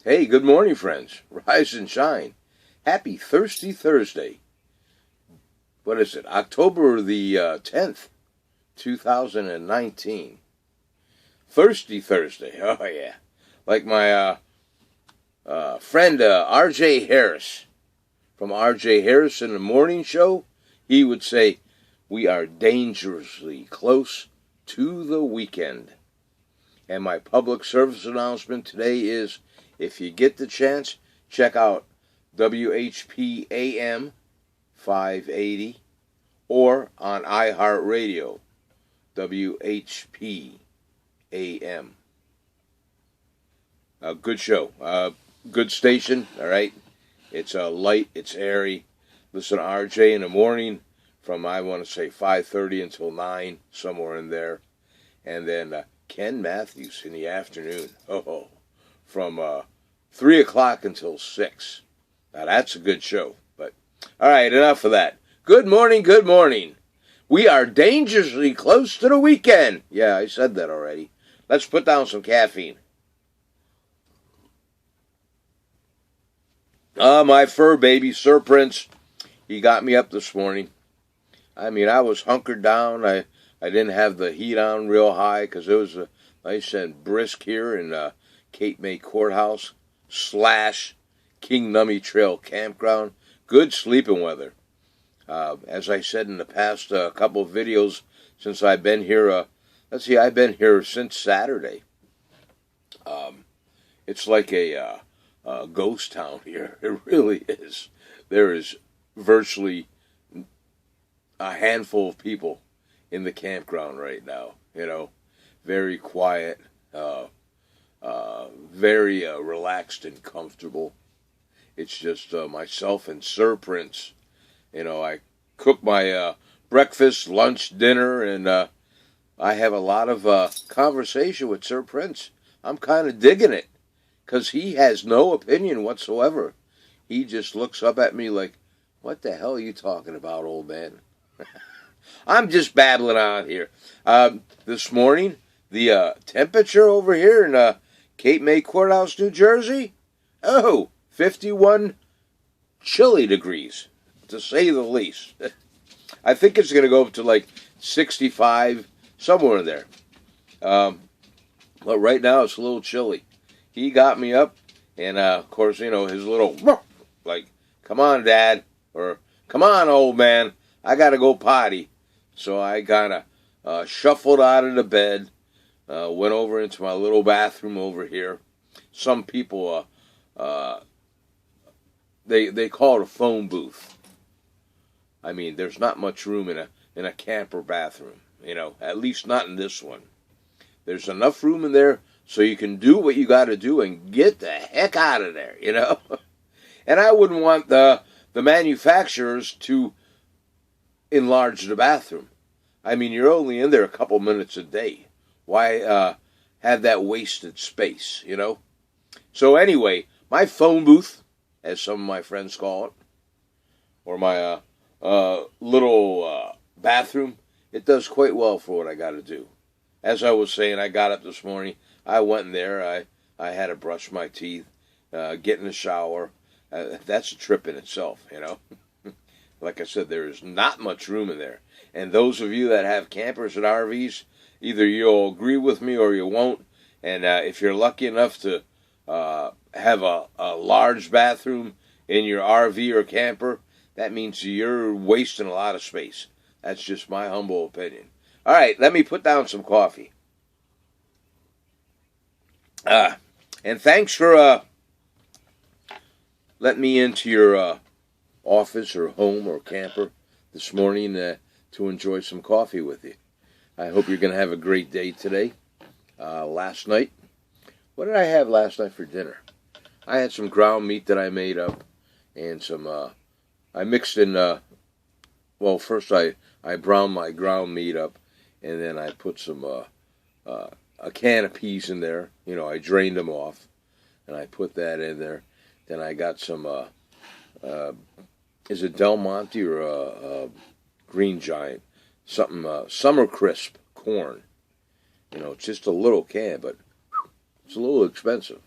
Hey, good morning, friends. Rise and shine. Happy Thirsty Thursday. What is it? October the 10th, 2019. Thirsty Thursday. Oh, yeah. Like my friend R.J. Harris from R.J. Harris in the Morning Show, he would say, we are dangerously close to the weekend. And my public service announcement today is, if you get the chance, check out WHP AM 580 or on iHeartRadio, WHP AM. A good show, good station, all right? It's light, it's airy. Listen to RJ in the morning from, I want to say, 5:30 until 9, somewhere in there. And then Ken Matthews in the afternoon, from 3 o'clock until 6. Now, that's a good show. But, all right, enough of that. Good morning, good morning. We are dangerously close to the weekend. Yeah, I said that already. Let's put down some caffeine. My fur baby, Sir Prince, he got me up this morning. I mean, I was hunkered down. I didn't have the heat on real high because it was nice and brisk here in Cape May Courthouse / King Nummy Trail Campground. Good sleeping weather. As I said in the past couple of videos since I've been here, I've been here since Saturday. It's like a ghost town here. It really is. There is virtually a handful of people in the campground right now. Very quiet, very relaxed and comfortable. It's just myself and Sir Prince. I cook my breakfast, lunch, dinner, and I have a lot of conversation with Sir Prince. I'm kind of digging it because he has no opinion whatsoever. He just looks up at me like, what the hell are you talking about, old man? I'm just babbling on here. This morning, the temperature over here in Cape May Courthouse, New Jersey, 51 chilly degrees, to say the least. I think it's going to go up to like 65, somewhere in there. But right now, it's a little chilly. He got me up, and of course, his little, like, come on, Dad, or come on, old man, I got to go potty. So I kind of shuffled out of the bed, went over into my little bathroom over here. Some people, they call it a phone booth. I mean, there's not much room in a camper bathroom, at least not in this one. There's enough room in there so you can do what you got to do and get the heck out of there, And I wouldn't want the manufacturers to enlarge the bathroom. I mean, you're only in there a couple minutes a day. Why have that wasted space, So anyway, my phone booth, as some of my friends call it, or my little bathroom, it does quite well for what I got to do. As I was saying, I got up this morning. I went in there. I had to brush my teeth, get in the shower. That's a trip in itself, Like I said, there is not much room in there. And those of you that have campers and RVs, either you'll agree with me or you won't. And if you're lucky enough to have a large bathroom in your RV or camper, that means you're wasting a lot of space. That's just my humble opinion. All right, let me put down some coffee. And thanks for letting me into your office or home or camper this morning to enjoy some coffee with you. I hope you're going to have a great day today. Last night, what did I have last night for dinner? I had some ground meat that I made up and some, I mixed in, first I browned my ground meat up and then I put some, a can of peas in there. I drained them off and I put that in there. Then I got some, is it Del Monte or Green Giant? Something, Summer Crisp corn. It's just a little can, but it's a little expensive.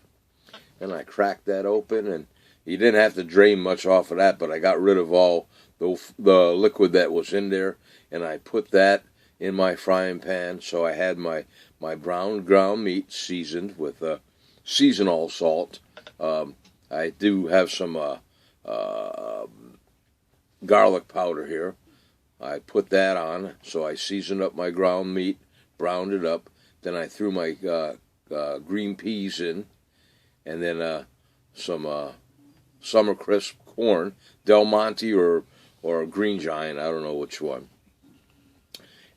and I cracked that open, and you didn't have to drain much off of that, but I got rid of all the liquid that was in there, and I put that in my frying pan. So I had my brown ground meat seasoned with seasonal salt. I do have some garlic powder here. I put that on, so I seasoned up my ground meat, browned it up. Then I threw my green peas in, and then some Summer Crisp corn, Del Monte or Green Giant, I don't know which one.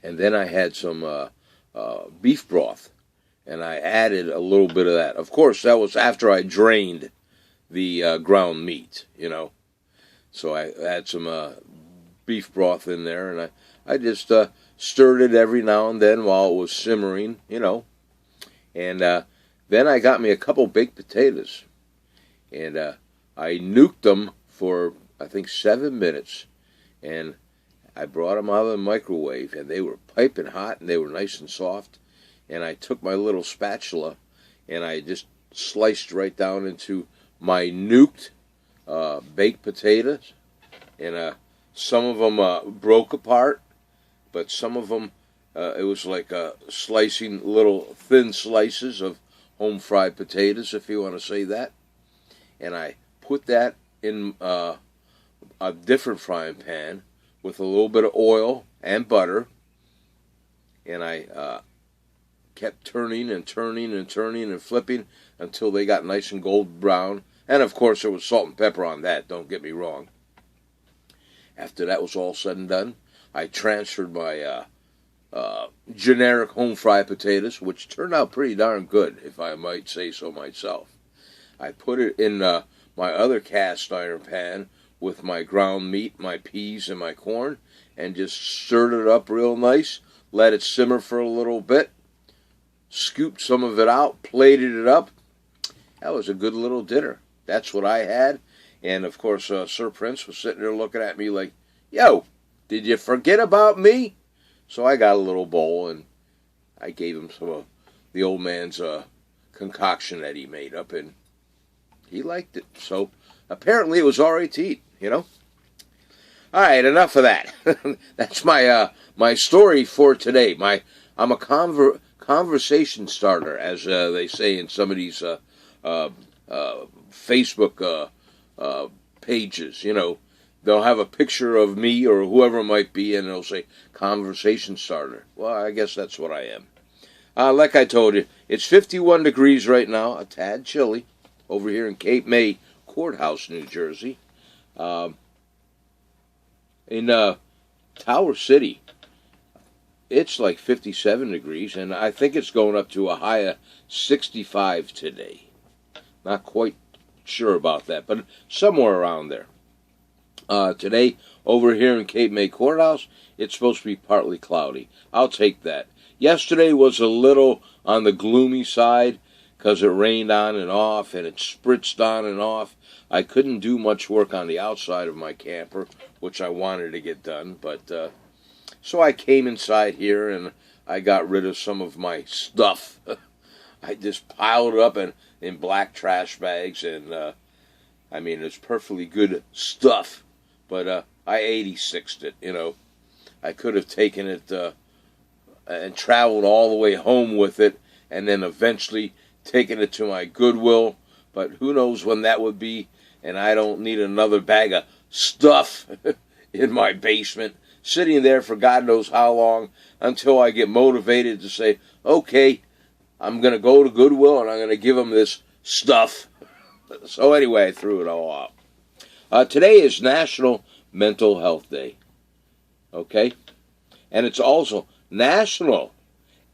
And then I had some beef broth, and I added a little bit of that. Of course, that was after I drained the ground meat, So I had some beef broth in there, and I just stirred it every now and then while it was simmering, And then I got me a couple baked potatoes, and I nuked them for, I think, 7 minutes, and I brought them out of the microwave, and they were piping hot, and they were nice and soft, and I took my little spatula, and I just sliced right down into my nuked baked potatoes, and some of them broke apart, but some of them, it was like slicing little thin slices of home-fried potatoes, if you want to say that, and I put that in a different frying pan with a little bit of oil and butter, and I kept turning and turning and turning and flipping until they got nice and golden brown. And of course there was salt and pepper on that, don't get me wrong. After that was all said and done, I transferred my generic home fried potatoes, which turned out pretty darn good, if I might say so myself. I put it in my other cast iron pan with my ground meat, my peas, and my corn, and just stirred it up real nice, let it simmer for a little bit, scooped some of it out, plated it up. That was a good little dinner. That's what I had. And of course, Sir Prince was sitting there looking at me like, "Yo, did you forget about me?" So I got a little bowl, and I gave him some of the old man's concoction that he made up, and he liked it. So apparently it was all right to eat, All right, enough of that. That's my story for today. I'm a conversation starter, as they say in some of these Facebook pages. They'll have a picture of me or whoever it might be, and they'll say conversation starter. Well, I guess that's what I am. Like I told you, it's 51 degrees right now, a tad chilly, over here in Cape May, Courthouse, New Jersey. In Tower City, it's like 57 degrees, and I think it's going up to a high of 65 today. Not quite sure about that, but somewhere around there. Today, over here in Cape May Courthouse, it's supposed to be partly cloudy. I'll take that. Yesterday was a little on the gloomy side because it rained on and off, and it spritzed on and off. I couldn't do much work on the outside of my camper, which I wanted to get done, but so I came inside here and I got rid of some of my stuff. I just piled it up in black trash bags, and it's perfectly good stuff, but I 86'd it, I could have taken it and traveled all the way home with it, and then eventually taken it to my Goodwill, but who knows when that would be, and I don't need another bag of stuff in my basement, sitting there for God knows how long, until I get motivated to say, okay, I'm going to go to Goodwill, and I'm going to give them this stuff. So anyway, I threw it all out. Today is National Mental Health Day, okay? And it's also National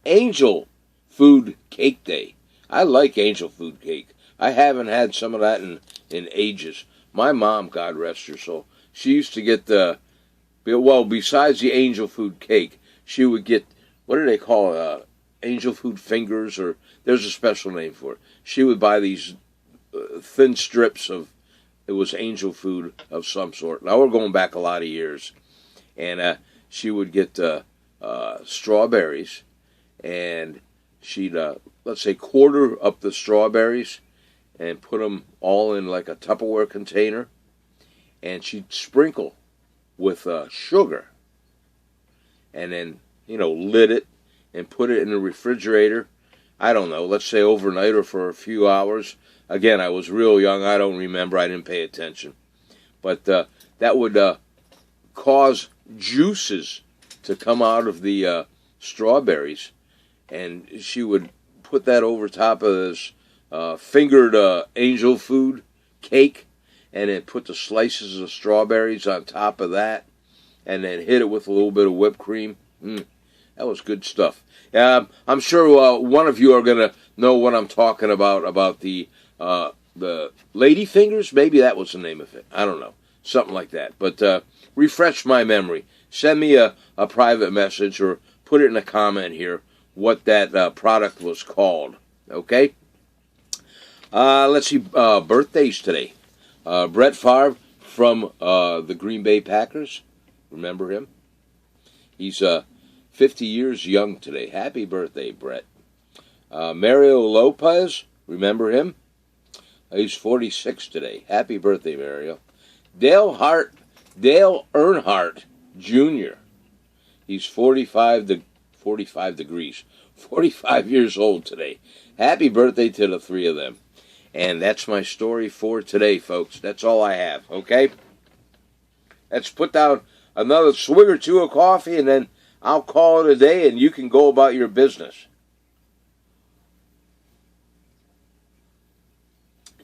Angel Food Cake Day. I like angel food cake. I haven't had some of that in ages. My mom, God rest her soul, she used to get besides the angel food cake, she would get, what do they call it, angel food fingers, or there's a special name for it. She would buy these thin strips of, it was angel food of some sort. Now we're going back a lot of years. And she would get strawberries, and she'd, let's say, quarter up the strawberries, and put them all in like a Tupperware container, and she'd sprinkle with sugar, and then, lit it and put it in the refrigerator. I don't know, let's say overnight or for a few hours. Again, I was real young. I don't remember. I didn't pay attention. But that would cause juices to come out of the strawberries. And she would put that over top of this fingered angel food cake, and then put the slices of strawberries on top of that, and then hit it with a little bit of whipped cream. That was good stuff. I'm sure one of you are going to know what I'm talking about the lady fingers. Maybe that was the name of it. I don't know. Something like that. But refresh my memory. Send me a private message or put it in a comment here what that product was called. Okay? Let's see. Birthdays today. Brett Favre from the Green Bay Packers. Remember him? He's 50 years young today. Happy birthday, Brett. Mario Lopez. Remember him? He's 46 today. Happy birthday, Mario. Dale Earnhardt Jr. He's 45 years old today. Happy birthday to the three of them. And that's my story for today, folks. That's all I have, okay? Let's put down another swig or two of coffee, and then I'll call it a day, and you can go about your business.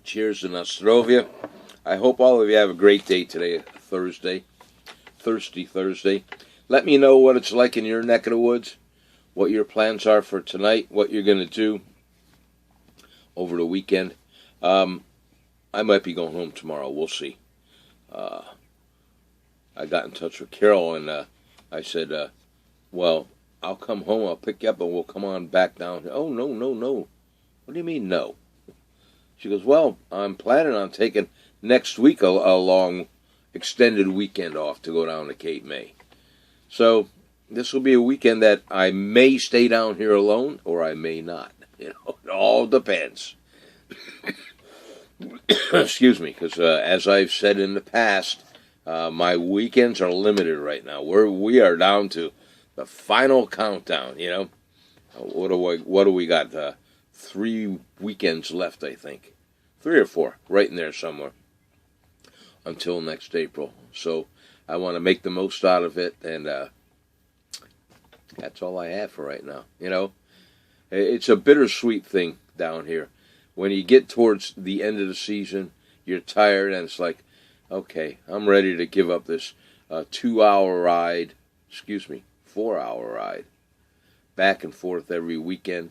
Cheers to Nostrovia. I hope all of you have a great day today, Thursday. Thirsty Thursday. Let me know what it's like in your neck of the woods, what your plans are for tonight, what you're going to do over the weekend. I might be going home tomorrow. We'll see. I got in touch with Carol, and I said, well, I'll come home, I'll pick you up, and we'll come on back down. Oh, no. What do you mean, no? She goes, well, I'm planning on taking next week a long extended weekend off to go down to Cape May. So this will be a weekend that I may stay down here alone, or I may not. It all depends. Excuse me, because as I've said in the past, my weekends are limited right now. We are down to the final countdown. What do we got? 3 weekends left, I think, 3 or 4, right in there somewhere, until next April. So I want to make the most out of it, and that's all I have for right now. It's a bittersweet thing down here. When you get towards the end of the season, you're tired, and it's like, okay, I'm ready to give up this 4-hour ride, back and forth every weekend,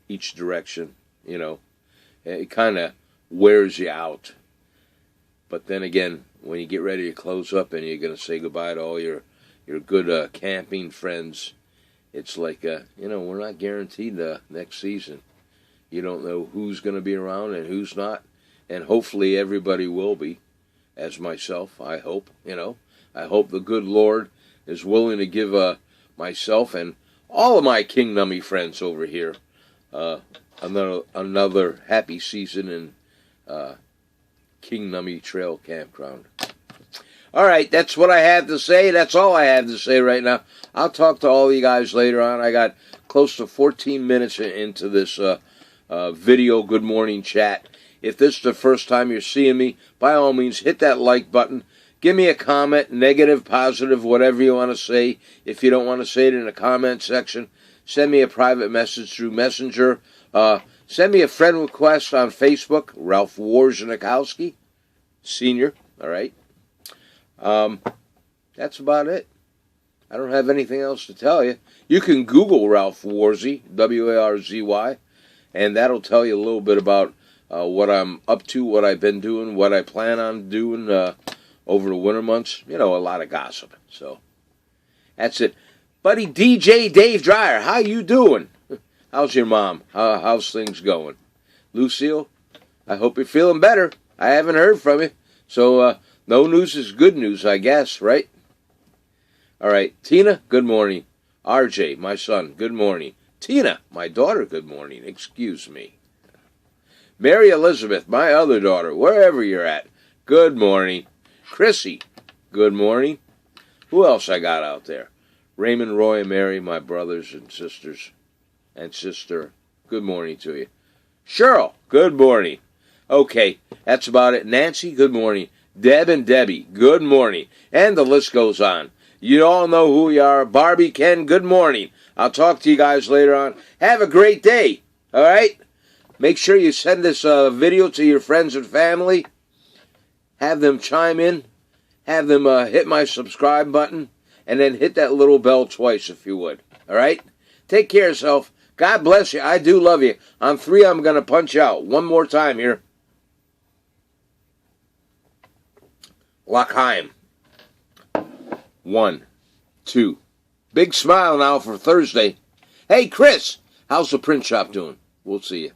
each direction. It kind of wears you out. But then again, when you get ready to close up and you're going to say goodbye to all your good camping friends, it's like, we're not guaranteed the next season. You don't know who's going to be around and who's not. And hopefully everybody will be, as myself, I hope. I hope the good Lord is willing to give myself and all of my King Nummy friends over here another happy season in King Nummy Trail Campground. All right, that's what I have to say. That's all I have to say right now. I'll talk to all you guys later on. I got close to 14 minutes into this video Good Morning Chat. If this is the first time you're seeing me, by all means, hit that like button. Give me a comment, negative, positive, whatever you want to say. If you don't want to say it in the comment section, send me a private message through Messenger. Send me a friend request on Facebook, Ralph Warzenikowski, Senior. All right. That's about it. I don't have anything else to tell you. You can Google Ralph Warzy, W-A-R-Z-Y, and that'll tell you a little bit about what I'm up to, what I've been doing, what I plan on doing over the winter months. A lot of gossip. So that's it. Buddy DJ Dave Dreyer, how you doing? How's your mom? How's things going? Lucille, I hope you're feeling better. I haven't heard from you. So no news is good news, I guess, right? All right. Tina, good morning. RJ, my son, good morning. Tina, my daughter, good morning. Excuse me. Mary Elizabeth, my other daughter, wherever you're at, good morning. Chrissy, good morning. Who else I got out there? Raymond, Roy, and Mary, my brothers and sisters and sister, good morning to you. Cheryl, good morning. Okay, that's about it. Nancy, good morning. Deb and Debbie, good morning. And the list goes on. You all know who you are. Barbie, Ken, good morning. I'll talk to you guys later on. Have a great day, all right? Make sure you send this video to your friends and family. Have them chime in. Have them hit my subscribe button. And then hit that little bell twice if you would. All right? Take care of yourself. God bless you. I do love you. On 3, I'm going to punch out. One more time here. L'chaim. 1, 2. Big smile now for Thursday. Hey, Chris, how's the print shop doing? We'll see you.